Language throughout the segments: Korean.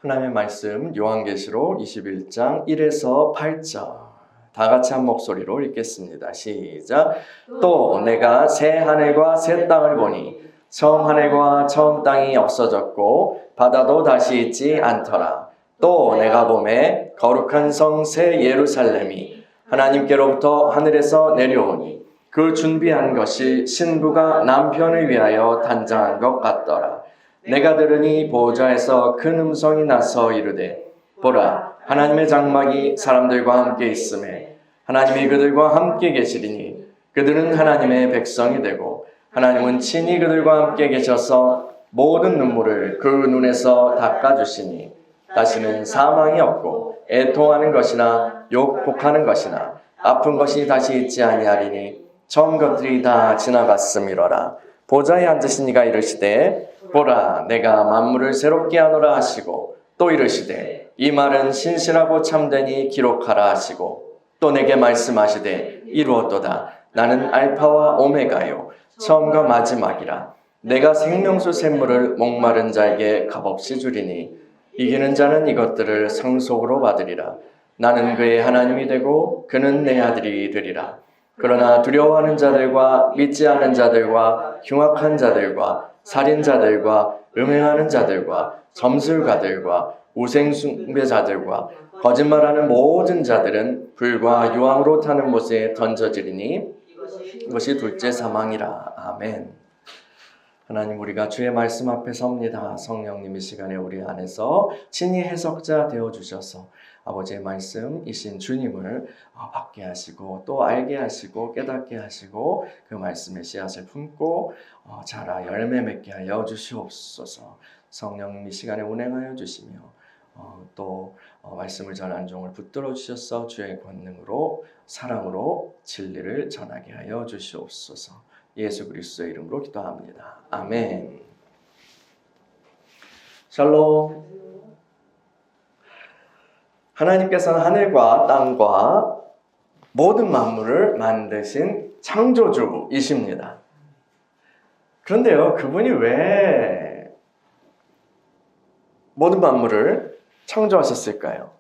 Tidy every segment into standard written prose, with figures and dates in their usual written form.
하나님의 말씀 요한계시록 21장 1에서 8절 다 같이 한 목소리로 읽겠습니다. 시작. 또 내가 새 하늘과 새 땅을 보니 처음 하늘과 처음 땅이 없어졌고 바다도 다시 있지 않더라. 또 내가 보매 거룩한 성 새 예루살렘이 하나님께로부터 하늘에서 내려오니 그 준비한 것이 신부가 남편을 위하여 단장한 것 같더라. 내가 들으니 보호자에서 큰 음성이 나서 이르되 보라 하나님의 장막이 사람들과 함께 있음에 하나님이 그들과 함께 계시리니 그들은 하나님의 백성이 되고 하나님은 친히 그들과 함께 계셔서 모든 눈물을 그 눈에서 닦아주시니 다시는 사망이 없고 애통하는 것이나 욕복하는 것이나 아픈 것이 다시 있지 아니하리니 처음 것들이 다 지나갔음이로라. 보좌에 앉으신 이가 이르시되 보라 내가 만물을 새롭게 하노라 하시고 또 이르시되 이 말은 신실하고 참되니 기록하라 하시고 또 내게 말씀하시되 이루었도다. 나는 알파와 오메가요 처음과 마지막이라. 내가 생명수 샘물을 목마른 자에게 값없이 주리니 이기는 자는 이것들을 상속으로 받으리라. 나는 그의 하나님이 되고 그는 내 아들이 되리라. 그러나 두려워하는 자들과 믿지 않은 자들과 흉악한 자들과 살인자들과 음행하는 자들과 점술가들과 우상숭배자들과 거짓말하는 모든 자들은 불과 유황으로 타는 못에 던져지리니 이것이 둘째 사망이라. 아멘. 하나님, 우리가 주의 말씀 앞에 섭니다. 성령님 이 시간에 우리 안에서 친히 해석자 되어주셔서 아버지의 말씀이신 주님을 받게 하시고 또 알게 하시고 깨닫게 하시고 그 말씀의 씨앗을 품고 자라 열매 맺게 하여 주시옵소서. 성령님 이 시간에 운행하여 주시며 또 말씀을 전하는 종을 붙들어 주셔서 주의 권능으로 사랑으로 진리를 전하게 하여 주시옵소서. 예수 그리스도의 이름으로 기도합니다. 아멘. 샬롬. 하나님께서는 하늘과 땅과 모든 만물을 만드신 창조주이십니다. 그런데요, 그분이 왜 모든 만물을 창조하셨을까요?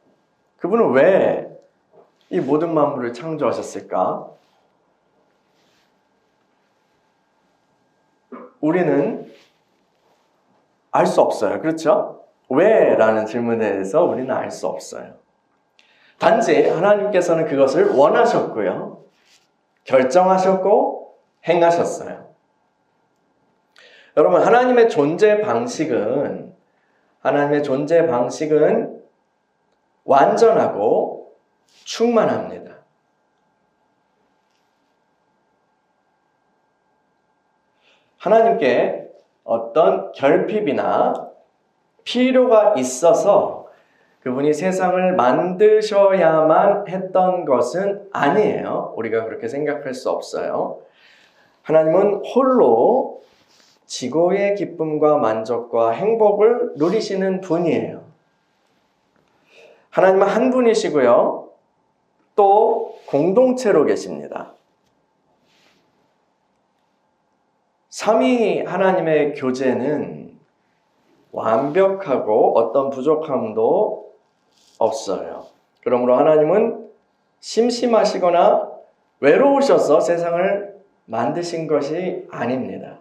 그분은 왜 이 모든 만물을 창조하셨을까? 우리는 알 수 없어요. 그렇죠? 왜? 라는 질문에 대해서 우리는 알 수 없어요. 단지 하나님께서는 그것을 원하셨고요. 결정하셨고 행하셨어요. 여러분, 하나님의 존재 방식은 완전하고 충만합니다. 하나님께 어떤 결핍이나 필요가 있어서 그분이 세상을 만드셔야만 했던 것은 아니에요. 우리가 그렇게 생각할 수 없어요. 하나님은 홀로 지고의 기쁨과 만족과 행복을 누리시는 분이에요. 하나님은 한 분이시고요. 또 공동체로 계십니다. 삼위 하나님의 교제는 완벽하고 어떤 부족함도 없어요. 그러므로 하나님은 심심하시거나 외로우셔서 세상을 만드신 것이 아닙니다.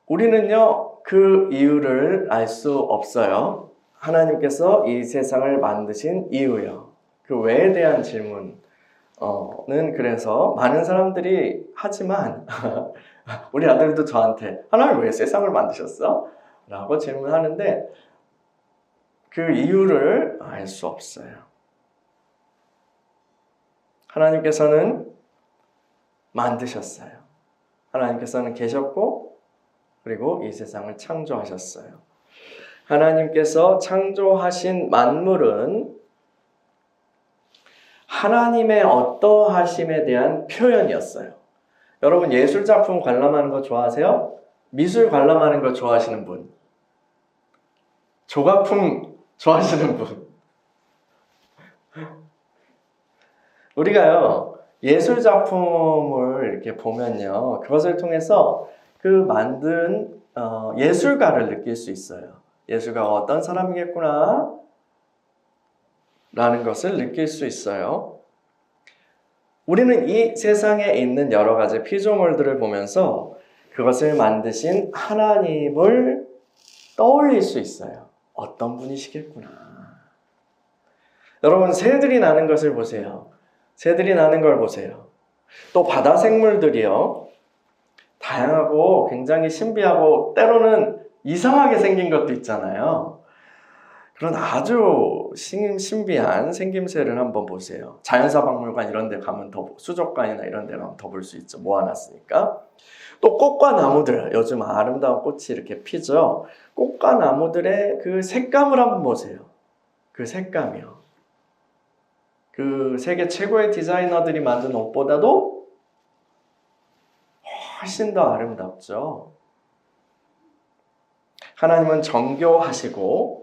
우리는요, 그 이유를 알 수 없어요. 하나님께서 이 세상을 만드신 이유요. 그 왜에 대한 질문은 그래서 많은 사람들이 하지만 우리 아들도 저한테 하나님 왜 세상을 만드셨어? 라고 질문하는데 그 이유를 알 수 없어요. 하나님께서는 만드셨어요. 하나님께서는 계셨고 그리고 이 세상을 창조하셨어요. 하나님께서 창조하신 만물은 하나님의 어떠하심에 대한 표현이었어요. 여러분, 예술 작품 관람하는 거 좋아하세요? 미술 관람하는 거 좋아하시는 분? 조각품 좋아하시는 분? 우리가요, 예술 작품을 이렇게 보면요, 그것을 통해서 그 만든 예술가를 느낄 수 있어요. 예수가 어떤 사람이겠구나 라는 것을 느낄 수 있어요. 우리는 이 세상에 있는 여러 가지 피조물들을 보면서 그것을 만드신 하나님을 떠올릴 수 있어요. 어떤 분이시겠구나. 여러분, 새들이 나는 것을 보세요. 새들이 나는 걸 보세요. 또 바다 생물들이요. 다양하고 굉장히 신비하고 때로는 이상하게 생긴 것도 있잖아요. 그런 아주 신비한 생김새를 한번 보세요. 자연사 박물관 이런 데 가면 수족관이나 이런 데 가면 더 볼 수 있죠. 모아놨으니까. 또 꽃과 나무들, 요즘 아름다운 꽃이 이렇게 피죠. 꽃과 나무들의 그 색감을 한번 보세요. 그 색감이요. 그 세계 최고의 디자이너들이 만든 옷보다도 훨씬 더 아름답죠. 하나님은 정교하시고,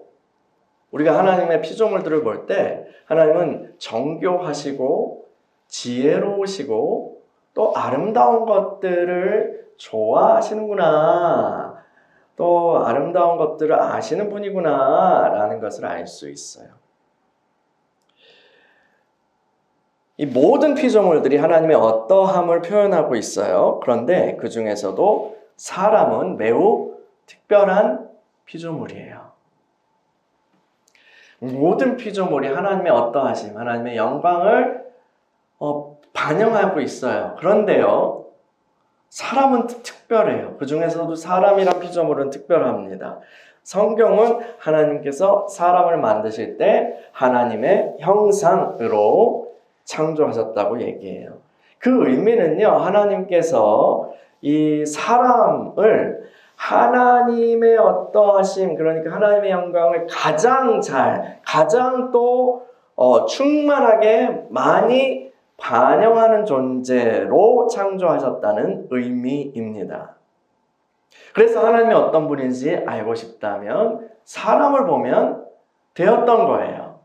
우리가 하나님의 피조물들을 볼 때 하나님은 정교하시고 지혜로우시고 또 아름다운 것들을 좋아하시는구나, 또 아름다운 것들을 아시는 분이구나 라는 것을 알 수 있어요. 이 모든 피조물들이 하나님의 어떠함을 표현하고 있어요. 그런데 그 중에서도 사람은 매우 특별한 피조물이에요. 모든 피조물이 하나님의 어떠하심, 하나님의 영광을 반영하고 있어요. 그런데요, 사람은 특별해요. 그 중에서도 사람이란 피조물은 특별합니다. 성경은 하나님께서 사람을 만드실 때 하나님의 형상으로 창조하셨다고 얘기해요. 그 의미는요, 하나님께서 이 사람을 하나님의 어떠하심, 그러니까 하나님의 영광을 가장 또 충만하게 많이 반영하는 존재로 창조하셨다는 의미입니다. 그래서 하나님이 어떤 분인지 알고 싶다면 사람을 보면 되었던 거예요.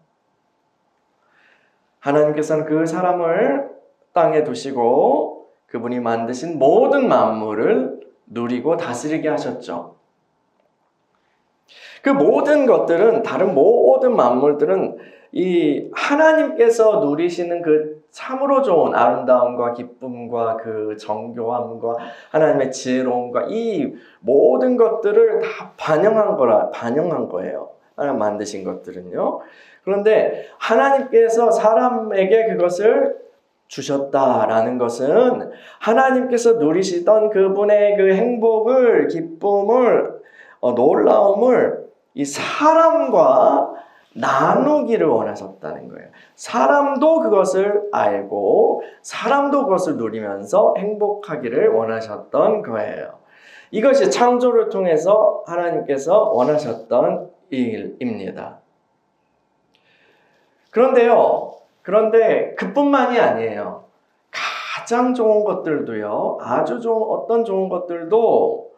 하나님께서는 그 사람을 땅에 두시고 그분이 만드신 모든 만물을 누리고 다스리게 하셨죠. 그 모든 것들은, 다른 모든 만물들은 이 하나님께서 누리시는 그 참으로 좋은 아름다움과 기쁨과 그 정교함과 하나님의 지혜로움과 이 모든 것들을 다 반영한 거예요. 하나님 만드신 것들은요. 그런데 하나님께서 사람에게 그것을 주셨다라는 것은 하나님께서 누리시던 그분의 그 행복을, 기쁨을, 놀라움을 이 사람과 나누기를 원하셨다는 거예요. 사람도 그것을 알고 사람도 그것을 누리면서 행복하기를 원하셨던 거예요. 이것이 창조를 통해서 하나님께서 원하셨던 일입니다. 그런데 그뿐만이 아니에요. 가장 좋은 것들도요, 아주 좋은, 어떤 좋은 것들도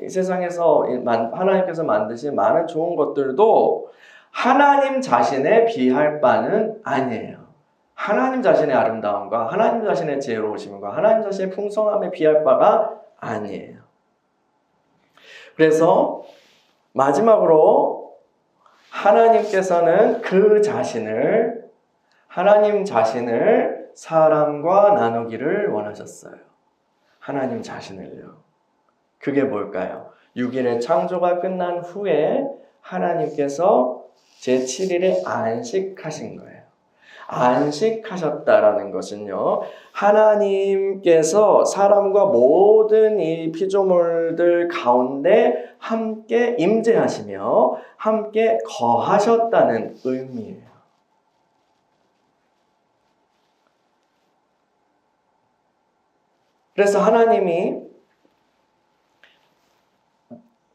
이 세상에서 하나님께서 만드신 많은 좋은 것들도 하나님 자신에 비할 바는 아니에요. 하나님 자신의 아름다움과 하나님 자신의 지혜로우심과 하나님 자신의 풍성함에 비할 바가 아니에요. 그래서 마지막으로 하나님께서는 하나님 자신을 사람과 나누기를 원하셨어요. 하나님 자신을요. 그게 뭘까요? 6일의 창조가 끝난 후에 하나님께서 제7일에 안식하신 거예요. 안식하셨다라는 것은요, 하나님께서 사람과 모든 이 피조물들 가운데 함께 임재하시며 함께 거하셨다는 의미예요. 그래서 하나님이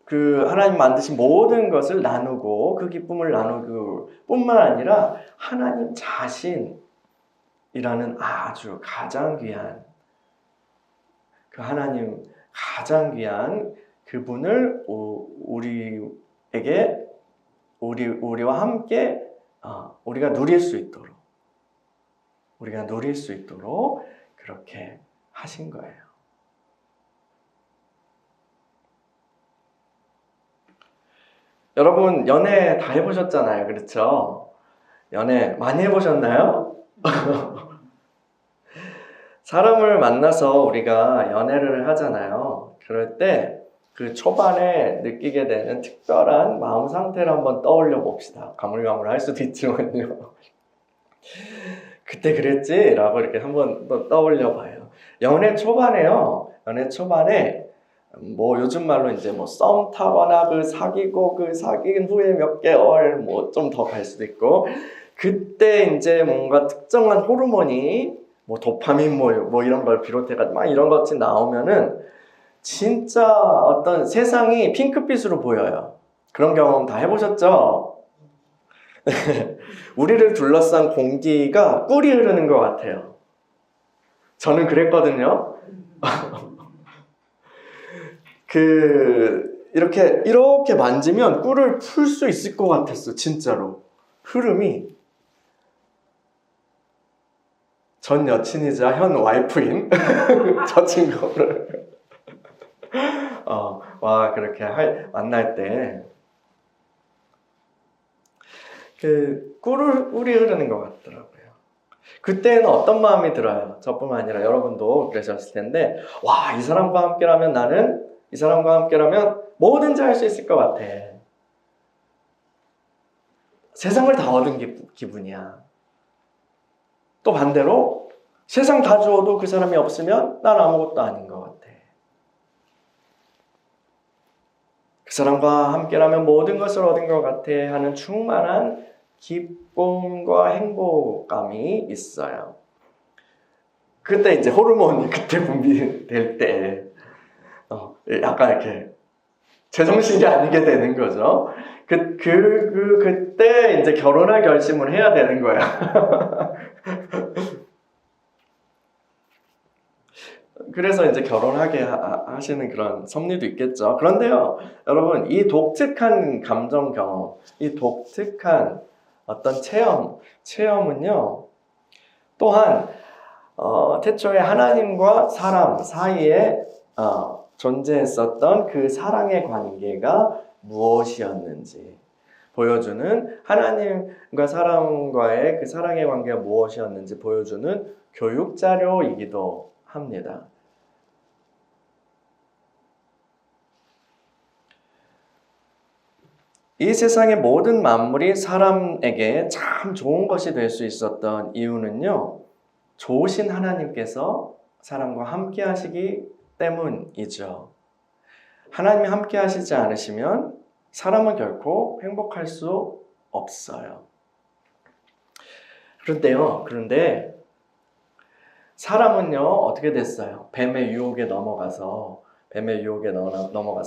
하나님 만드신 모든 것을 나누고 그 기쁨을 나누고 뿐만 아니라 하나님 자신이라는 아주 가장 귀한 가장 귀한 그분을 우리와 함께 우리가 누릴 수 있도록 그렇게 하신 거예요. 여러분 연애 다 해보셨잖아요. 그렇죠? 연애 많이 해보셨나요? 사람을 만나서 우리가 연애를 하잖아요. 그럴 때 그 초반에 느끼게 되는 특별한 마음 상태를 한번 떠올려 봅시다. 가물가물할 수도 있지만요. 그때 그랬지? 라고 이렇게 한번 또 떠올려 봐요. 연애 초반에요. 연애 초반에 뭐 요즘 말로 이제 뭐 썸 타거나 그 사귀고 그 사귄 후에 몇 개월 뭐 좀 더 갈 수도 있고 그때 이제 뭔가 특정한 호르몬이 뭐 도파민 뭐 이런 걸 비롯해가지고 막 이런 것이 나오면은 진짜 어떤 세상이 핑크빛으로 보여요. 그런 경험 다 해보셨죠? 우리를 둘러싼 공기가 꿀이 흐르는 것 같아요. 저는 그랬거든요. 이렇게 만지면 꿀을 풀 수 있을 것 같았어, 진짜로. 흐름이. 전 여친이자 현 와이프인 저 친구를 그렇게 만날 때 꿀이 흐르는 것 같더라고요. 그때는 어떤 마음이 들어요? 저뿐만 아니라 여러분도 그러셨을 텐데, 와, 이 사람과 함께라면 뭐든지 할 수 있을 것 같아. 세상을 다 얻은 기분이야. 또 반대로 세상 다 주어도 그 사람이 없으면 난 아무것도 아닌 것 같아. 그 사람과 함께라면 모든 것을 얻은 것 같아 하는 충만한 기쁨과 행복감이 있어요. 그때 이제 호르몬이 그때 분비될 때 약간 이렇게 제정신이 아니게 되는 거죠. 그때 이제 결혼할 결심을 해야 되는 거야. 그래서 이제 결혼하게 하시는 그런 섭리도 있겠죠. 그런데요, 여러분, 이 독특한 감정 경험, 이 독특한 어떤 체험은요, 또한 태초에 하나님과 사람 사이에 존재했었던 그 사랑의 관계가 무엇이었는지 보여주는, 하나님과 사람과의 그 사랑의 관계가 무엇이었는지 보여주는 교육 자료이기도 합니다. 이 세상의 모든 만물이 사람에게 참 좋은 것이 될 수 있었던 이유는요, 좋으신 하나님께서 사람과 함께 하시기 때문이죠. 하나님이 함께 하시지 않으시면 사람은 결코 행복할 수 없어요. 그런데 사람은요, 어떻게 됐어요? 뱀의 유혹에 넘어가서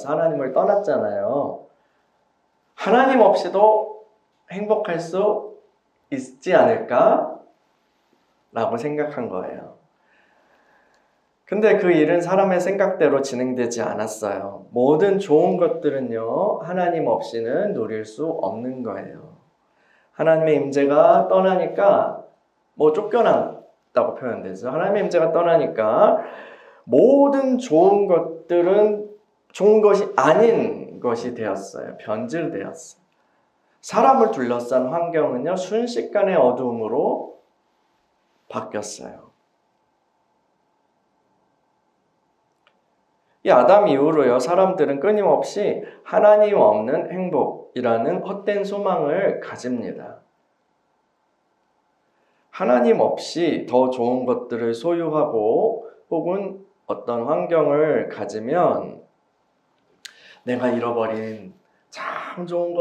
하나님을 떠났잖아요. 하나님 없이도 행복할 수 있지 않을까? 라고 생각한 거예요. 근데 그 일은 사람의 생각대로 진행되지 않았어요. 모든 좋은 것들은요, 하나님 없이는 누릴 수 없는 거예요. 하나님의 임재가 떠나니까, 쫓겨났다고 표현되죠. 하나님의 임재가 떠나니까 모든 좋은 것들은 좋은 것이 아닌 것이 되었어요. 변질되었어요. 사람을 둘러싼 환경은요, 순식간에 어두움으로 바뀌었어요. 이 아담 이후로요, 사람들은 끊임없이 하나님 없는 행복이라는 헛된 소망을 가집니다. 하나님 없이 더 좋은 것들을 소유하고 혹은 어떤 환경을 가지면 내가 잃어버렸던 참 좋은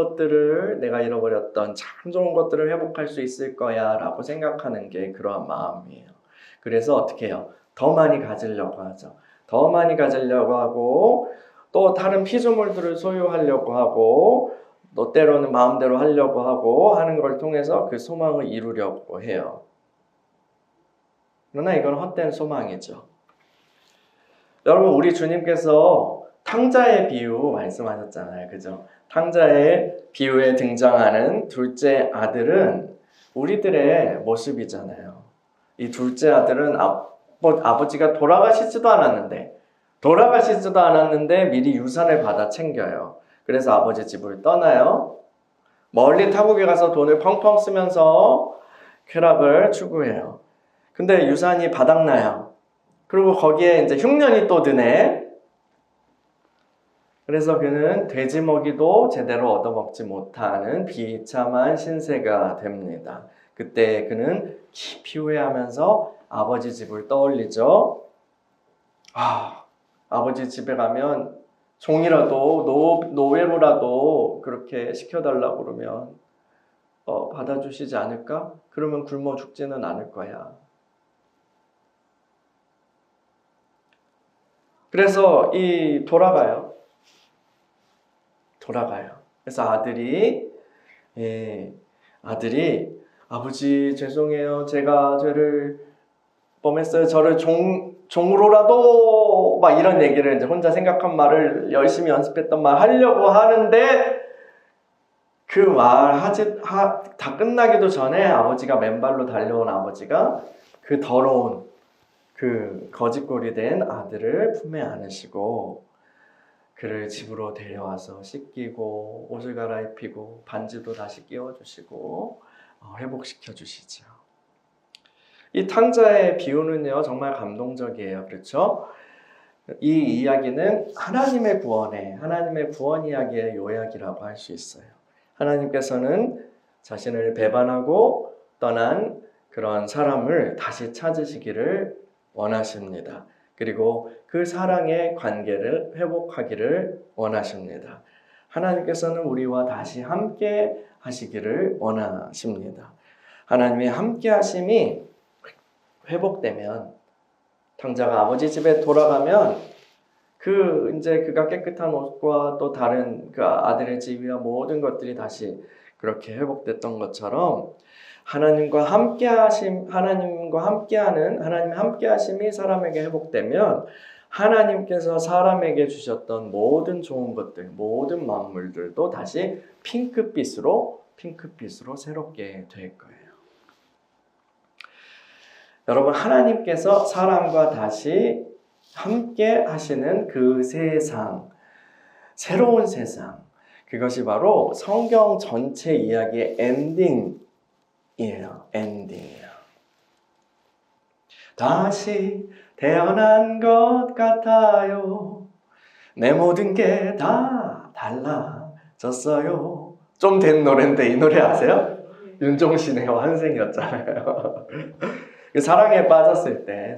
것들을 회복할 수 있을 거야 라고 생각하는 게 그러한 마음이에요. 그래서 어떻게 해요? 더 많이 가지려고 하죠. 더 많이 가지려고 하고 또 다른 피조물들을 소유하려고 하고 또 때로는 마음대로 하려고 하고 하는 걸 통해서 그 소망을 이루려고 해요. 그러나 이건 헛된 소망이죠. 여러분, 우리 주님께서 탕자의 비유 말씀하셨잖아요. 그죠? 탕자의 비유에 등장하는 둘째 아들은 우리들의 모습이잖아요. 이 둘째 아들은 아버지가 돌아가시지도 않았는데 미리 유산을 받아 챙겨요. 그래서 아버지 집을 떠나요. 멀리 타국에 가서 돈을 펑펑 쓰면서 쾌락을 추구해요. 근데 유산이 바닥나요. 그리고 거기에 이제 흉년이 또 드네. 그래서 그는 돼지 먹이도 제대로 얻어먹지 못하는 비참한 신세가 됩니다. 그때 그는 깊이 후회하면서 아버지 집을 떠올리죠. 아버지 집에 가면 종이라도 노예로라도 그렇게 시켜달라고 그러면 받아주시지 않을까? 그러면 굶어 죽지는 않을 거야. 그래서 돌아가요. 그래서 아들이 아버지 죄송해요. 제가 죄를 범했어요. 저를 종으로라도 막 이런 얘기를 이제 혼자 생각한 말을 열심히 연습했던 말 하려고 하는데 그 말 다 끝나기도 전에 아버지가 맨발로 달려온 아버지가 그 더러운 그 거짓골이 된 아들을 품에 안으시고 그를 집으로 데려와서 씻기고 옷을 갈아입히고 반지도 다시 끼워주시고 회복시켜 주시죠. 이 탕자의 비유는요 정말 감동적이에요. 그렇죠? 이 이야기는 하나님의 구원 이야기의 요약이라고 할 수 있어요. 하나님께서는 자신을 배반하고 떠난 그런 사람을 다시 찾으시기를 원하십니다. 그리고 그 사랑의 관계를 회복하기를 원하십니다. 하나님께서는 우리와 다시 함께 하시기를 원하십니다. 하나님의 함께 하심이 회복되면 탕자가 아버지 집에 돌아가면 이제 그가 깨끗한 옷과 또 다른 그 아들의 집이와 모든 것들이 다시 그렇게 회복됐던 것처럼 하나님의 함께 하심이 사람에게 회복되면 하나님께서 사람에게 주셨던 모든 좋은 것들, 모든 만물들도 다시 핑크빛으로 새롭게 될 거예요. 여러분, 하나님께서 사람과 다시 함께 하시는 그 세상, 새로운 세상, 그것이 바로 성경 전체 이야기의 엔딩이에요. 다시 태어난 것 같아요. 내 모든 게 다 달라졌어요. 좀 된 노래인데 이 노래 아세요? 윤종신의 환생이었잖아요. 사랑에 빠졌을 때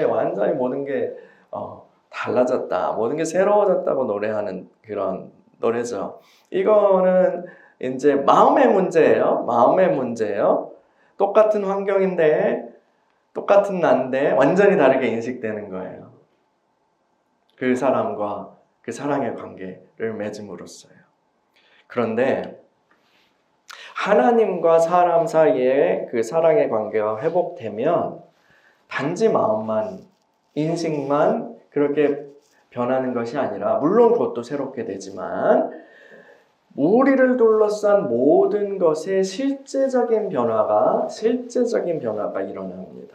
완전히 모든 게 달라졌다, 모든 게 새로워졌다고 노래하는 그런 노래죠. 이거는 이제 마음의 문제예요. 똑같은 환경인데, 똑같은 난데 완전히 다르게 인식되는 거예요. 그 사람과 그 사랑의 관계를 맺음으로써요. 그런데 하나님과 사람 사이에 그 사랑의 관계가 회복되면 단지 마음만, 인식만 그렇게 변하는 것이 아니라, 물론 그것도 새롭게 되지만 우리를 둘러싼 모든 것에 실제적인 변화가 일어납니다.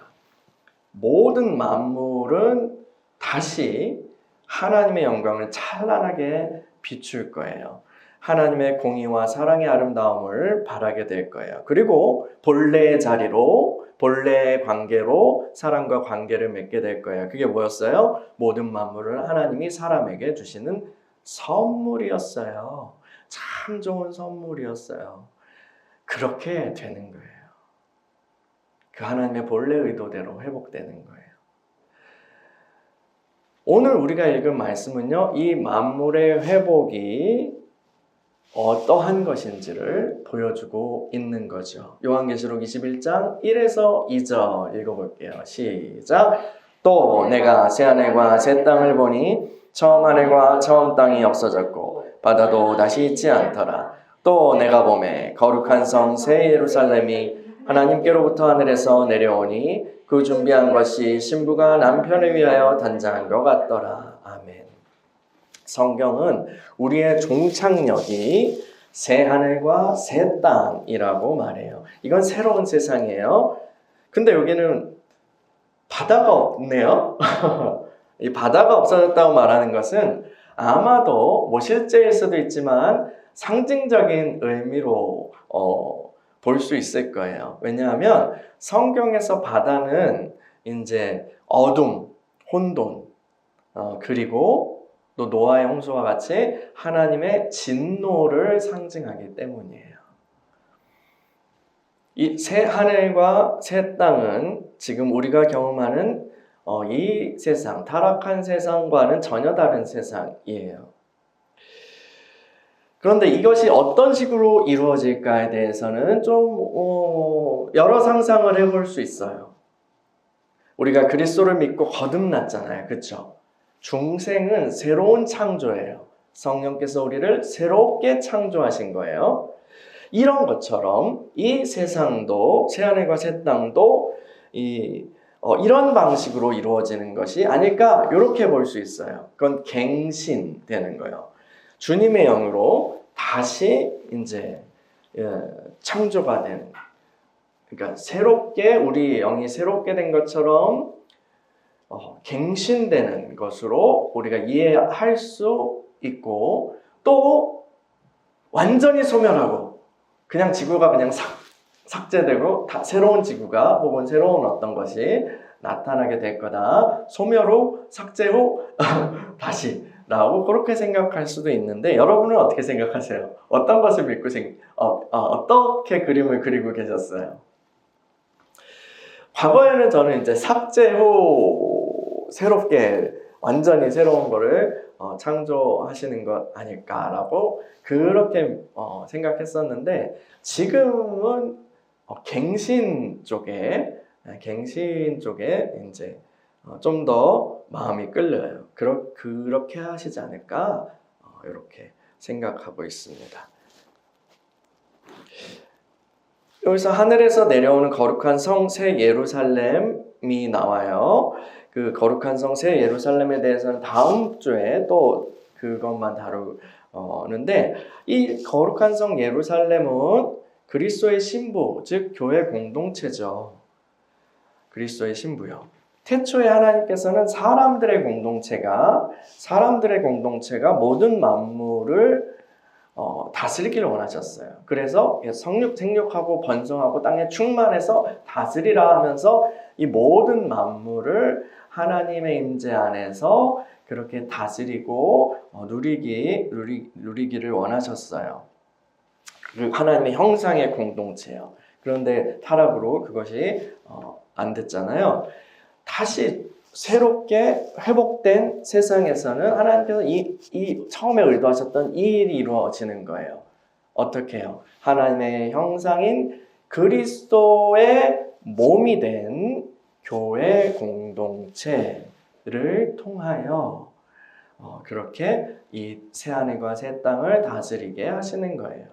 모든 만물은 다시 하나님의 영광을 찬란하게 비출 거예요. 하나님의 공의와 사랑의 아름다움을 바라게 될 거예요. 그리고 본래의 관계로 사랑과 관계를 맺게 될 거예요. 그게 뭐였어요? 모든 만물을 하나님이 사람에게 주시는 선물이었어요. 참 좋은 선물이었어요. 그렇게 되는 거예요. 그 하나님의 본래 의도대로 회복되는 거예요. 오늘 우리가 읽은 말씀은요, 이 만물의 회복이 어떠한 것인지를 보여주고 있는 거죠. 요한계시록 21장 1에서 2절 읽어볼게요. 시작. 또 내가 새 하늘과 새 땅을 보니 처음 하늘과 처음 땅이 없어졌고 바다도 다시 있지 않더라. 또 내가 보매 거룩한 성 새 예루살렘이 하나님께로부터 하늘에서 내려오니 그 준비한 것이 신부가 남편을 위하여 단장한 것 같더라. 아멘. 성경은 우리의 종착역이 새 하늘과 새 땅이라고 말해요. 이건 새로운 세상이에요. 근데 여기는 바다가 없네요. 이 바다가 없어졌다고 말하는 것은 아마도 뭐 실제일 수도 있지만 상징적인 의미로 볼 수 있을 거예요. 왜냐하면 성경에서 바다는 이제 어둠, 혼돈, 그리고 또 노아의 홍수와 같이 하나님의 진노를 상징하기 때문이에요. 이 새 하늘과 새 땅은 지금 우리가 경험하는 이 세상, 타락한 세상과는 전혀 다른 세상이에요. 그런데 이것이 어떤 식으로 이루어질까에 대해서는 좀 여러 상상을 해볼 수 있어요. 우리가 그리스도를 믿고 거듭났잖아요. 그렇죠? 중생은 새로운 창조예요. 성령께서 우리를 새롭게 창조하신 거예요. 이런 것처럼 이 세상도, 새하늘과 새 땅도 이런 방식으로 이루어지는 것이 아닐까, 이렇게 볼 수 있어요. 그건 갱신되는 거예요. 주님의 영으로 다시 이제 창조가 된, 그러니까 새롭게, 우리 영이 새롭게 된 것처럼 갱신되는 것으로 우리가 이해할 수 있고, 또 완전히 소멸하고 그냥 지구가 그냥 삭제되고 새로운 지구가 혹은 새로운 어떤 것이 나타나게 될 거다. 소멸 후, 삭제 후 다시 라고 그렇게 생각할 수도 있는데, 여러분은 어떻게 생각하세요? 어떤 것을 믿고 어떻게 그림을 그리고 계셨어요? 과거에는 저는 이제 삭제 후 새롭게 완전히 새로운 거를 창조하시는 것 아닐까라고 그렇게 생각했었는데, 지금은 갱신 쪽에 이제 좀 더 마음이 끌려요. 그렇게 하시지 않을까 이렇게 생각하고 있습니다. 여기서 하늘에서 내려오는 거룩한 성 새 예루살렘이 나와요. 그 거룩한 성 새 예루살렘에 대해서는 다음 주에 또 그것만 다루는데, 이 거룩한 성 예루살렘은 그리스도의 신부, 즉 교회 공동체죠. 그리스도의 신부요. 태초에 하나님께서는 사람들의 공동체가 모든 만물을 다스리기를 원하셨어요. 그래서 생육하고 번성하고 땅에 충만해서 다스리라 하면서 이 모든 만물을 하나님의 임재 안에서 그렇게 다스리고 누리기를 원하셨어요. 하나님의 형상의 공동체예요. 그런데 타락으로 그것이 안 됐잖아요. 다시 새롭게 회복된 세상에서는 하나님께서 이 처음에 의도하셨던 이 일이 이루어지는 거예요. 어떻게 해요? 하나님의 형상인 그리스도의 몸이 된 교회 공동체를 통하여 그렇게 이 새하늘과 새 땅을 다스리게 하시는 거예요.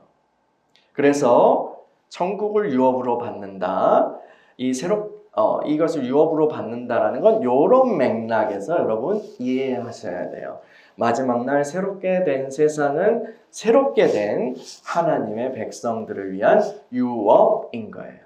그래서 천국을 유업으로 받는다. 이것을 유업으로 받는다라는 건 이런 맥락에서 여러분 이해하셔야 돼요. 마지막 날 새롭게 된 세상은 새롭게 된 하나님의 백성들을 위한 유업인 거예요.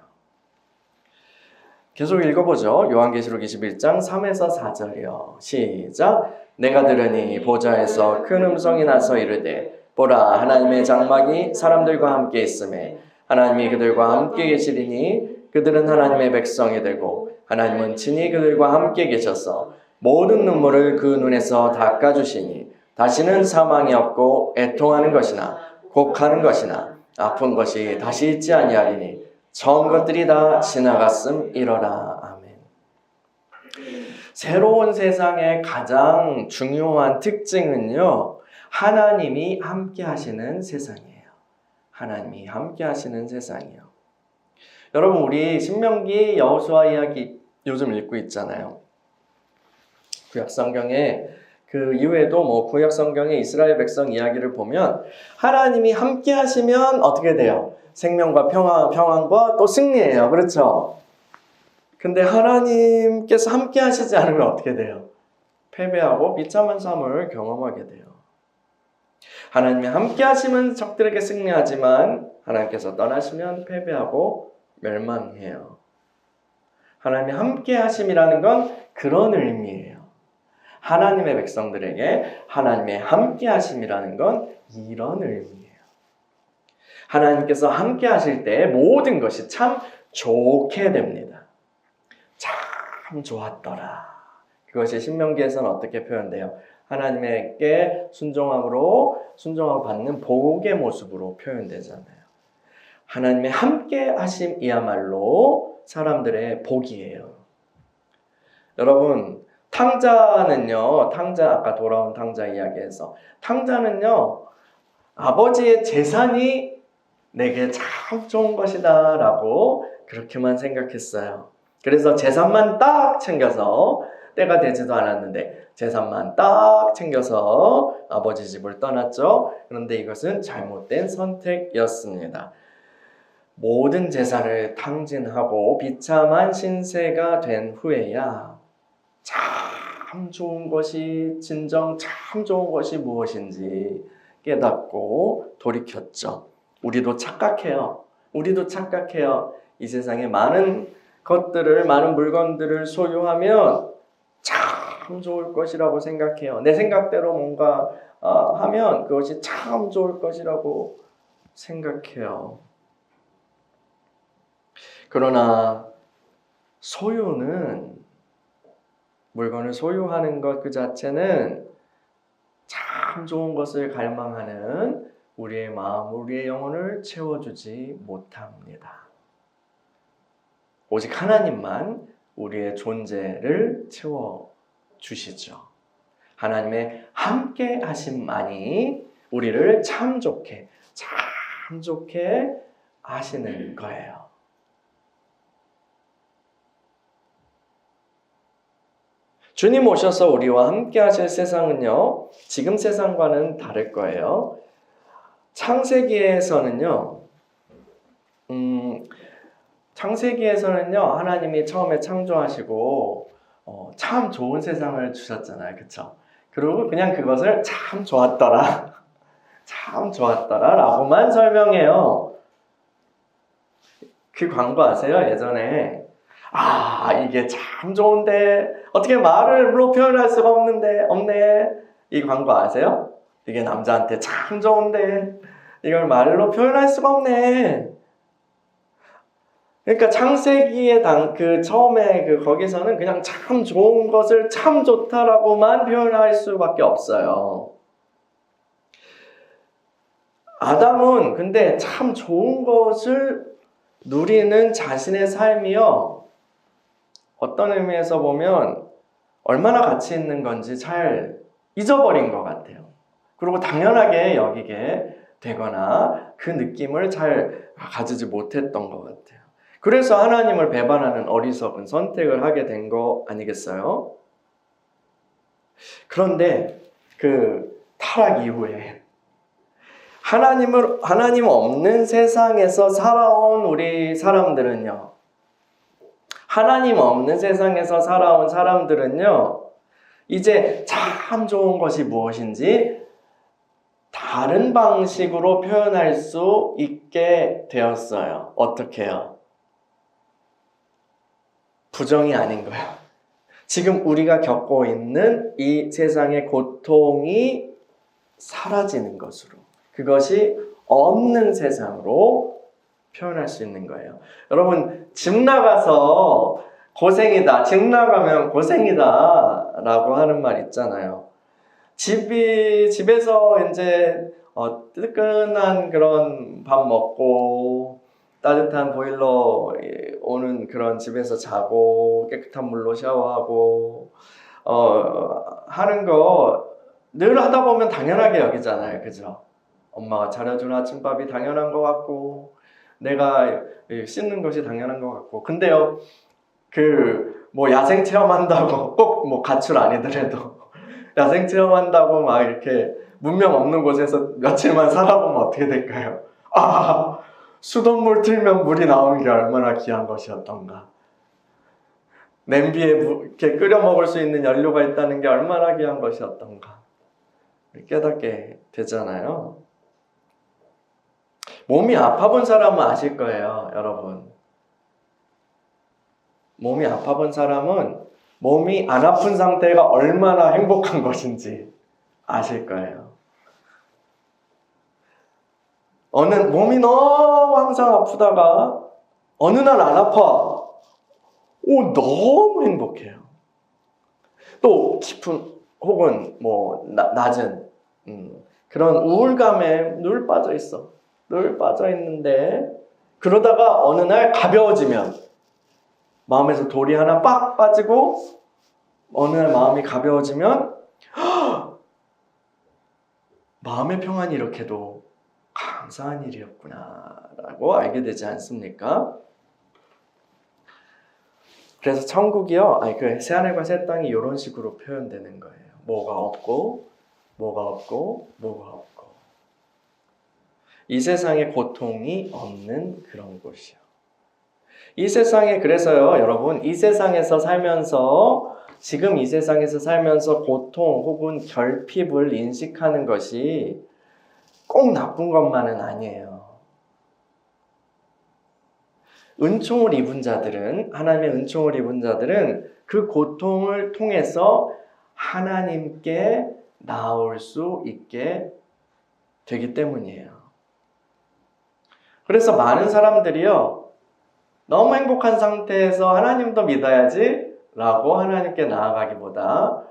계속 읽어보죠. 요한계시록 21장 3에서 4절이요. 시작. 내가 들으니 보좌에서 큰 음성이 나서 이르되, 보라, 하나님의 장막이 사람들과 함께 있음에 하나님이 그들과 함께 계시리니 그들은 하나님의 백성이 되고 하나님은 친히 그들과 함께 계셔서 모든 눈물을 그 눈에서 닦아주시니 다시는 사망이 없고 애통하는 것이나 곡하는 것이나 아픈 것이 다시 있지 아니하리니 처음 것들이 다 지나갔음이러라. 아멘. 새로운 세상의 가장 중요한 특징은요, 하나님이 함께 하시는 세상이에요. 하나님이 함께 하시는 세상이에요. 여러분, 우리 신명기 여호수아 이야기 요즘 읽고 있잖아요. 구약성경에 그 이후에도 구약성경의 이스라엘 백성 이야기를 보면 하나님이 함께 하시면 어떻게 돼요? 생명과 평안과 또 승리예요. 그렇죠? 근데 하나님께서 함께 하시지 않으면 어떻게 돼요? 패배하고 비참한 삶을 경험하게 돼요. 하나님이 함께 하시면 적들에게 승리하지만 하나님께서 떠나시면 패배하고 멸망해요. 하나님이 함께 하심이라는 건 그런 의미예요. 하나님의 백성들에게 하나님의 함께 하심이라는 건 이런 의미예요. 하나님께서 함께 하실 때 모든 것이 참 좋게 됩니다. 참 좋았더라. 그것이 신명기에서는 어떻게 표현돼요? 하나님께 순종하고 받는 복의 모습으로 표현되잖아요. 하나님의 함께 하심이야말로 사람들의 복이에요. 여러분, 아까 돌아온 탕자 이야기에서 탕자는요, 아버지의 재산이 내게 참 좋은 것이다 라고 그렇게만 생각했어요. 그래서 재산만 딱 챙겨서 때가 되지도 않았는데 재산만 딱 챙겨서 아버지 집을 떠났죠. 그런데 이것은 잘못된 선택이었습니다. 모든 재산을 탕진하고 비참한 신세가 된 후에야 참 좋은 것이 진정 참 좋은 것이 무엇인지 깨닫고 돌이켰죠. 우리도 착각해요. 이 세상에 많은 물건들을 소유하면 참 좋을 것이라고 생각해요. 내 생각대로 뭔가 하면 그것이 참 좋을 것이라고 생각해요. 그러나 물건을 소유하는 것 그 자체는 참 좋은 것을 갈망하는 우리의 마음, 우리의 영혼을 채워주지 못합니다. 오직 하나님만 우리의 존재를 채워주시죠. 하나님의 함께 하심만이 우리를 참 좋게 하시는 거예요. 주님 오셔서 우리와 함께 하실 세상은요, 지금 세상과는 다를 거예요. 창세기에서는요, 하나님이 처음에 창조하시고 참 좋은 세상을 주셨잖아요. 그쵸? 그리고 그냥 그것을 참 좋았더라 라고만 설명해요. 그 광고 아세요? 예전에 이게 참 좋은데 어떻게 말로 표현할 수가 없네. 이 광고 아세요? 이게 남자한테 참 좋은데 이걸 말로 표현할 수가 없네. 그러니까 창세기의 처음에 거기서는 그냥 참 좋은 것을 참 좋다라고만 표현할 수밖에 없어요. 아담은 근데 참 좋은 것을 누리는 자신의 삶이요, 어떤 의미에서 보면 얼마나 가치 있는 건지 잘 잊어버린 것 같아요. 그리고 당연하게 여기게 되거나 그 느낌을 잘 가지지 못했던 것 같아요. 그래서 하나님을 배반하는 어리석은 선택을 하게 된 거 아니겠어요? 그런데 그 타락 이후에 하나님 없는 세상에서 살아온 우리 사람들은요, 이제 참 좋은 것이 무엇인지 다른 방식으로 표현할 수 있게 되었어요. 어떻게요? 부정이 아닌 거예요. 지금 우리가 겪고 있는 이 세상의 고통이 사라지는 것으로, 그것이 없는 세상으로 표현할 수 있는 거예요. 여러분, 집 나가서 고생이다, 집 나가면 고생이다 라고 하는 말 있잖아요. 집에서 이제 뜨끈한 그런 밥 먹고 따뜻한 보일러 오는 그런 집에서 자고 깨끗한 물로 샤워하고 하는 거 늘 하다 보면 당연하게 여기잖아요. 그죠? 엄마가 차려준 아침밥이 당연한 것 같고 내가 씻는 것이 당연한 것 같고, 근데요, 야생 체험한다고 꼭 가출 아니더라도 야생 체험한다고 막 이렇게 문명 없는 곳에서 며칠만 살아보면 어떻게 될까요? 수돗물 틀면 물이 나오는 게 얼마나 귀한 것이었던가. 냄비에 이렇게 끓여 먹을 수 있는 연료가 있다는 게 얼마나 귀한 것이었던가 깨닫게 되잖아요. 몸이 아파본 사람은 아실 거예요, 여러분. 몸이 아파본 사람은 몸이 안 아픈 상태가 얼마나 행복한 것인지 아실 거예요. 몸이 너무 항상 아프다가 어느 날 안 아파. 너무 행복해요. 또 깊은 혹은 낮은 그런 우울감에 늘 빠져 있어. 늘 빠져 있는데 그러다가 어느 날 가벼워지면 마음에서 돌이 하나 빡 빠지고 어느 날 마음이 가벼워지면 마음의 평안이 이렇게도 감사한 일이었구나 라고 알게 되지 않습니까? 그래서 천국이요, 그 새하늘과 새 땅이 이런 식으로 표현되는 거예요. 뭐가 없고 뭐가 없고 뭐가 없고 이 세상에 고통이 없는 그런 곳이요. 이 세상에 그래서요 여러분, 이 세상에서 살면서 지금 이 세상에서 살면서 고통 혹은 결핍을 인식하는 것이 꼭 나쁜 것만은 아니에요. 은총을 입은 자들은, 하나님의 은총을 입은 자들은 그 고통을 통해서 하나님께 나올 수 있게 되기 때문이에요. 그래서 많은 사람들이요, 너무 행복한 상태에서 하나님도 믿어야지 라고 하나님께 나아가기보다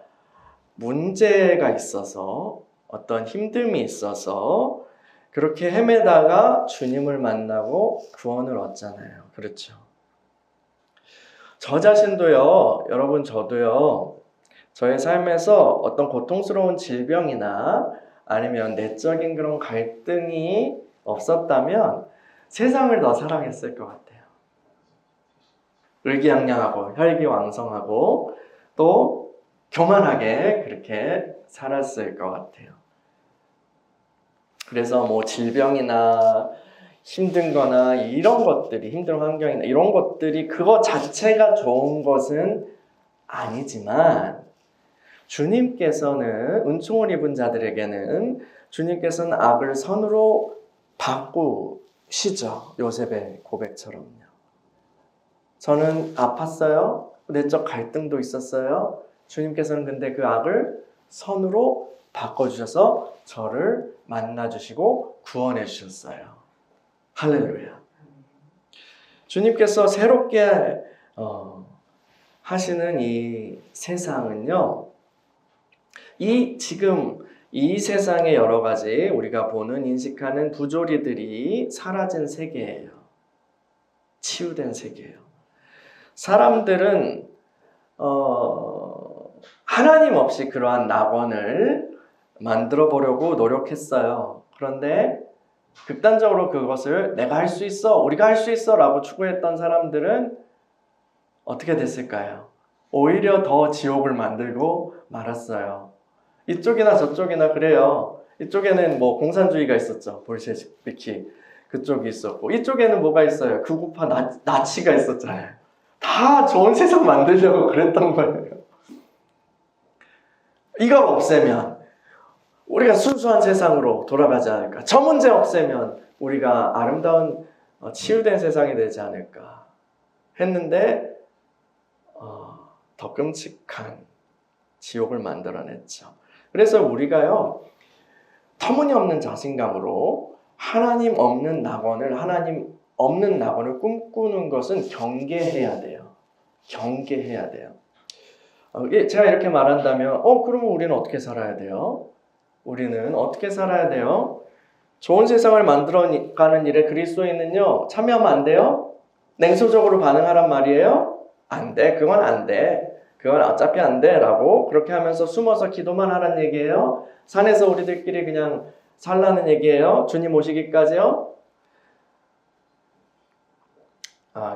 문제가 있어서, 어떤 힘듦이 있어서 그렇게 헤매다가 주님을 만나고 구원을 얻잖아요. 그렇죠? 저 자신도요, 여러분 저도요, 저의 삶에서 어떤 고통스러운 질병이나 아니면 내적인 그런 갈등이 없었다면 세상을 더 사랑했을 것 같아요. 의기양양하고 혈기왕성하고 또 교만하게 그렇게 살았을 것 같아요. 그래서 질병이나 힘든 거나 이런 것들이, 힘든 환경이나 이런 것들이 그거 자체가 좋은 것은 아니지만 주님께서는, 은총을 입은 자들에게는 주님께서는 악을 선으로 바꾸시죠. 요셉의 고백처럼요. 저는 아팠어요. 내적 갈등도 있었어요. 주님께서는 근데 그 악을 선으로 바꿔주셔서 저를 만나주시고 구원해 주셨어요. 할렐루야. 주님께서 새롭게 하시는 이 세상은요, 지금 이 세상의 여러 가지 우리가 보는, 인식하는 부조리들이 사라진 세계예요. 치유된 세계예요. 사람들은 하나님 없이 그러한 낙원을 만들어 보려고 노력했어요. 그런데 극단적으로 그것을 내가 할 수 있어, 우리가 할 수 있어 라고 추구했던 사람들은 어떻게 됐을까요? 오히려 더 지옥을 만들고 말았어요. 이쪽이나 저쪽이나 그래요. 이쪽에는 공산주의가 있었죠. 볼셰비키 그쪽이 있었고, 이쪽에는 뭐가 있어요? 극우파 나치가 있었잖아요. 다 좋은 세상 만들려고 그랬던 거예요. 이걸 없애면 우리가 순수한 세상으로 돌아가지 않을까? 저 문제 없애면 우리가 아름다운 치유된 세상이 되지 않을까 했는데 더 끔찍한 지옥을 만들어냈죠. 그래서 우리가요, 터무니없는 자신감으로 하나님 없는 낙원을 꿈꾸는 것은 경계해야 돼요. 경계해야 돼요. 제가 이렇게 말한다면 그러면 우리는 어떻게 살아야 돼요? 우리는 어떻게 살아야 돼요? 좋은 세상을 만들어가는 일에 그리스도인은요, 참여하면 안 돼요? 냉소적으로 반응하란 말이에요? 안 돼. 그건 안 돼. 그건 어차피 안 돼. 라고 그렇게 하면서 숨어서 기도만 하란 얘기예요? 산에서 우리들끼리 그냥 살라는 얘기예요? 주님 오시기까지요?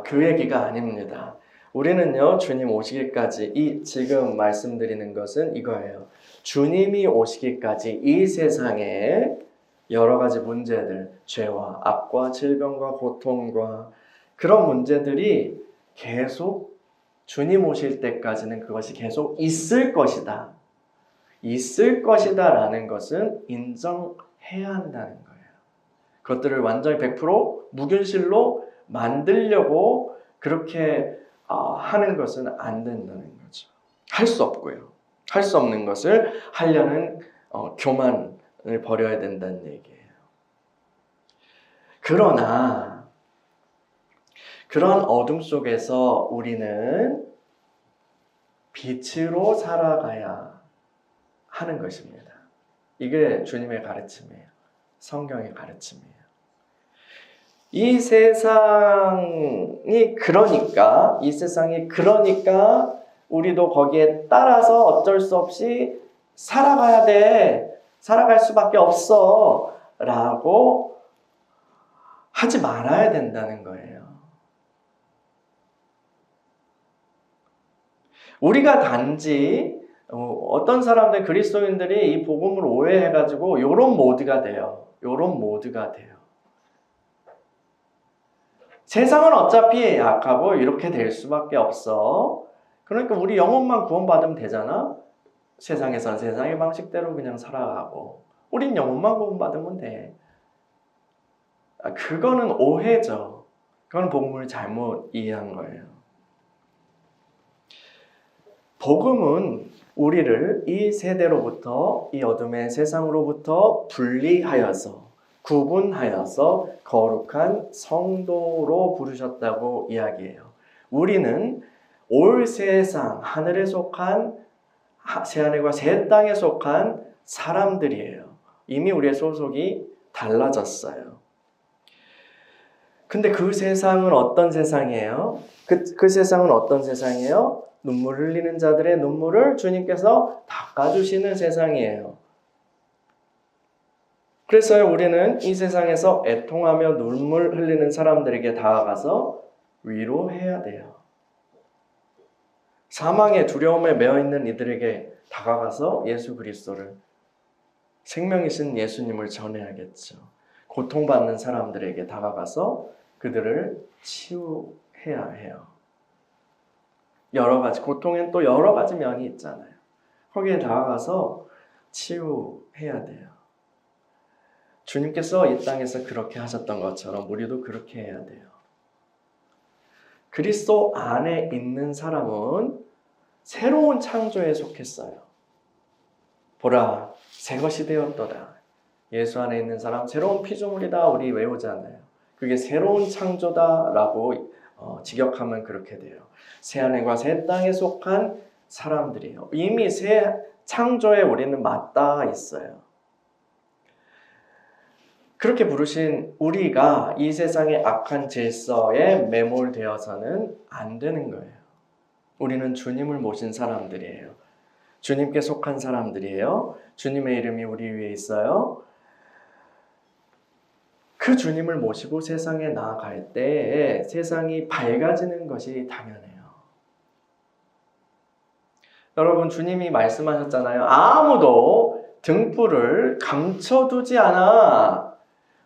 그 얘기가 아닙니다. 우리는요, 주님 오시기까지, 지금 말씀드리는 것은 이거예요. 주님이 오시기까지 이 세상에 여러 가지 문제들, 죄와 악과 질병과 고통과 그런 문제들이 계속 주님 오실 때까지는 그것이 계속 있을 것이다. 있을 것이다 라는 것은 인정해야 한다는 거예요. 그것들을 완전히 100% 무균실로 만들려고 그렇게 하는 것은 안 된다는 거죠. 할 수 없고요. 할 수 없는 것을 하려는 교만을 버려야 된다는 얘기예요. 그러나 그런 어둠 속에서 우리는 빛으로 살아가야 하는 것입니다. 이게 주님의 가르침이에요. 성경의 가르침이에요. 이 세상이 그러니까 우리도 거기에 따라서 어쩔 수 없이 살아가야 돼. 살아갈 수밖에 없어. 라고 하지 말아야 된다는 거예요. 우리가 단지 어떤 사람들, 그리스도인들이 이 복음을 오해해가지고 요런 모드가 돼요. 세상은 어차피 약하고 이렇게 될 수밖에 없어. 그러니까 우리 영혼만 구원받으면 되잖아. 세상에선 세상의 방식대로 그냥 살아가고 우린 영혼만 구원받으면 돼. 그거는 오해죠. 그건 복음을 잘못 이해한 거예요. 복음은 우리를 이 세대로부터, 이 어둠의 세상으로부터 분리하여서, 구분하여서 거룩한 성도로 부르셨다고 이야기해요. 우리는 올 세상, 하늘에 속한, 새하늘과 새 땅에 속한 사람들이에요. 이미 우리의 소속이 달라졌어요. 근데 그 세상은 어떤 세상이에요? 그 세상은 어떤 세상이에요? 눈물 흘리는 자들의 눈물을 주님께서 닦아주시는 세상이에요. 그래서 우리는 이 세상에서 애통하며 눈물 흘리는 사람들에게 다가가서 위로해야 돼요. 사망의 두려움에 매여있는 이들에게 다가가서 예수 그리스도를, 생명이신 예수님을 전해야겠죠. 고통받는 사람들에게 다가가서 그들을 치유해야 해요. 여러 가지, 고통엔 또 여러 가지 면이 있잖아요. 거기에 다가가서 치유해야 돼요. 주님께서 이 땅에서 그렇게 하셨던 것처럼 우리도 그렇게 해야 돼요. 그리스도 안에 있는 사람은 새로운 창조에 속했어요. 보라, 새 것이 되었도다. 예수 안에 있는 사람 새로운 피조물이다 우리 외우잖아요. 그게 새로운 창조다라고 직역하면 그렇게 돼요. 새하늘과 새 땅에 속한 사람들이에요. 이미 새 창조에 우리는 맞닿아 있어요. 그렇게 부르신 우리가 이 세상의 악한 질서에 매몰되어서는 안 되는 거예요. 우리는 주님을 모신 사람들이에요. 주님께 속한 사람들이에요. 주님의 이름이 우리 위에 있어요. 그 주님을 모시고 세상에 나아갈 때 세상이 밝아지는 것이 당연해요. 여러분, 주님이 말씀하셨잖아요. 아무도 등불을 감춰두지 않아.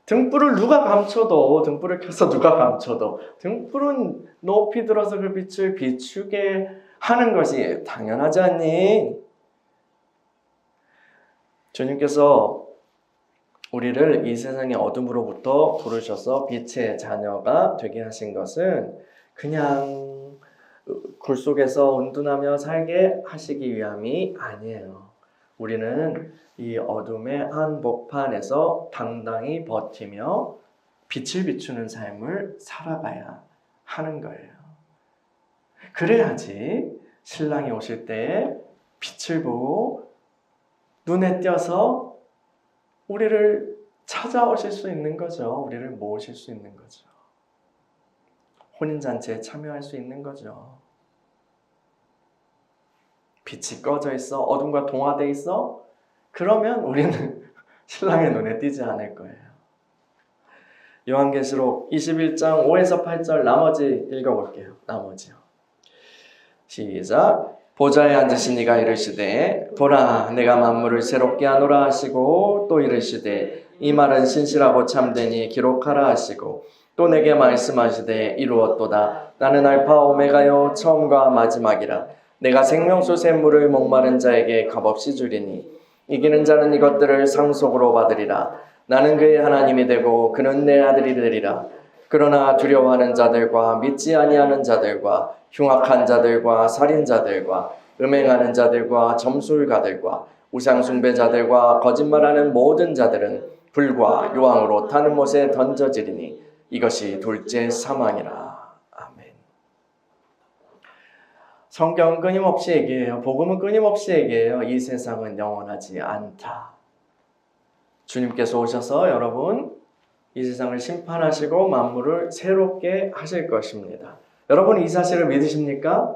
등불을 누가 감춰도, 등불을 켜서 누가 감춰도 등불은 높이 들어서 그 빛을 비추게 하는 것이 당연하지 않니? 주님께서 우리를 이 세상의 어둠으로부터 부르셔서 빛의 자녀가 되게 하신 것은 그냥 굴 속에서 은둔하며 살게 하시기 위함이 아니에요. 우리는 이 어둠의 한복판에서 당당히 버티며 빛을 비추는 삶을 살아가야 하는 거예요. 그래야지 신랑이 오실 때 빛을 보고 눈에 띄어서 우리를 찾아오실 수 있는 거죠. 우리를 모으실 수 있는 거죠. 혼인잔치에 참여할 수 있는 거죠. 빛이 꺼져 있어? 어둠과 동화되어 있어? 그러면 우리는 신랑의 눈에 띄지 않을 거예요. 요한계시록 21장 5에서 8절 나머지 읽어볼게요. 나머지요. 시작. 보좌에 앉으신 이가 이르시되 보라 내가 만물을 새롭게 하노라 하시고 또 이르시되 이 말은 신실하고 참되니 기록하라 하시고 또 내게 말씀하시되 이루었도다. 나는 알파 오메가요 처음과 마지막이라. 내가 생명수 샘물을 목마른 자에게 값없이 주리니 이기는 자는 이것들을 상속으로 받으리라. 나는 그의 하나님이 되고 그는 내 아들이 되리라. 그러나 두려워하는 자들과 믿지 아니하는 자들과 흉악한 자들과 살인자들과 음행하는 자들과 점술가들과 우상숭배자들과 거짓말하는 모든 자들은 불과 유황으로 타는 못에 던져지리니 이것이 둘째 사망이라. 아멘. 성경은 끊임없이 얘기해요. 복음은 끊임없이 얘기해요. 이 세상은 영원하지 않다. 주님께서 오셔서 여러분 이 세상을 심판하시고 만물을 새롭게 하실 것입니다. 여러분 이 사실을 믿으십니까?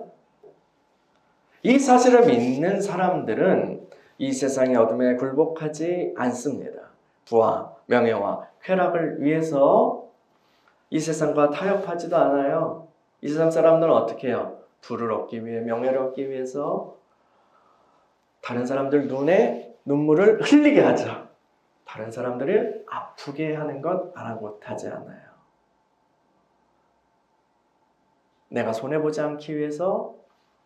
이 사실을 믿는 사람들은 이 세상의 어둠에 굴복하지 않습니다. 부와 명예와 쾌락을 위해서 이 세상과 타협하지도 않아요. 이 세상 사람들은 어떻게 해요? 부를 얻기 위해, 명예를 얻기 위해서 다른 사람들 눈에 눈물을 흘리게 하죠. 다른 사람들을 아프게 하는 것 아랑곳하지 않아요. 내가 손해보지 않기 위해서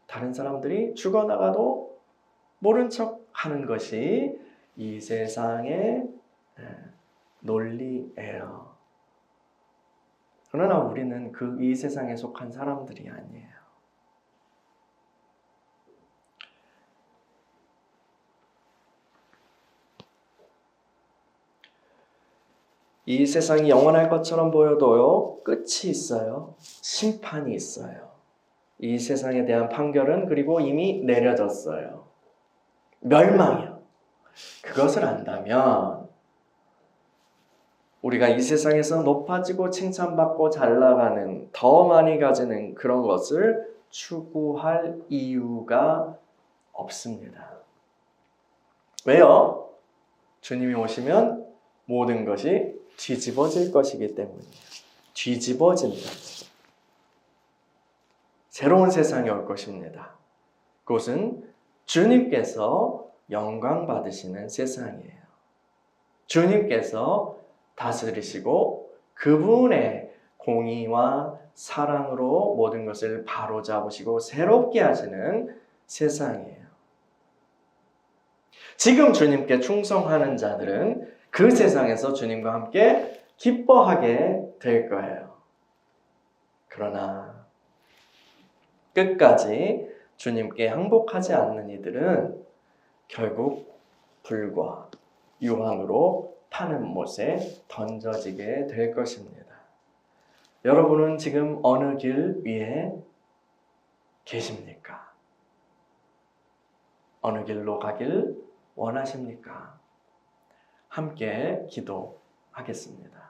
다른 사람들이 죽어나가도 모른 척 하는 것이 이 세상의 논리예요. 그러나 우리는 이 세상에 속한 사람들이 아니에요. 이 세상이 영원할 것처럼 보여도요, 끝이 있어요. 심판이 있어요. 이 세상에 대한 판결은 그리고 이미 내려졌어요. 멸망이요. 그것을 안다면 우리가 이 세상에서 높아지고 칭찬받고 잘 나가는, 더 많이 가지는 그런 것을 추구할 이유가 없습니다. 왜요? 주님이 오시면 모든 것이 뒤집어질 것이기 때문이에요. 뒤집어진다. 새로운 세상이 올 것입니다. 그것은 주님께서 영광 받으시는 세상이에요. 주님께서 다스리시고 그분의 공의와 사랑으로 모든 것을 바로잡으시고 새롭게 하시는 세상이에요. 지금 주님께 충성하는 자들은 그 세상에서 주님과 함께 기뻐하게 될 거예요. 그러나 끝까지 주님께 항복하지 않는 이들은 결국 불과 유황으로 타는 못에 던져지게 될 것입니다. 여러분은 지금 어느 길 위에 계십니까? 어느 길로 가길 원하십니까? 함께 기도하겠습니다.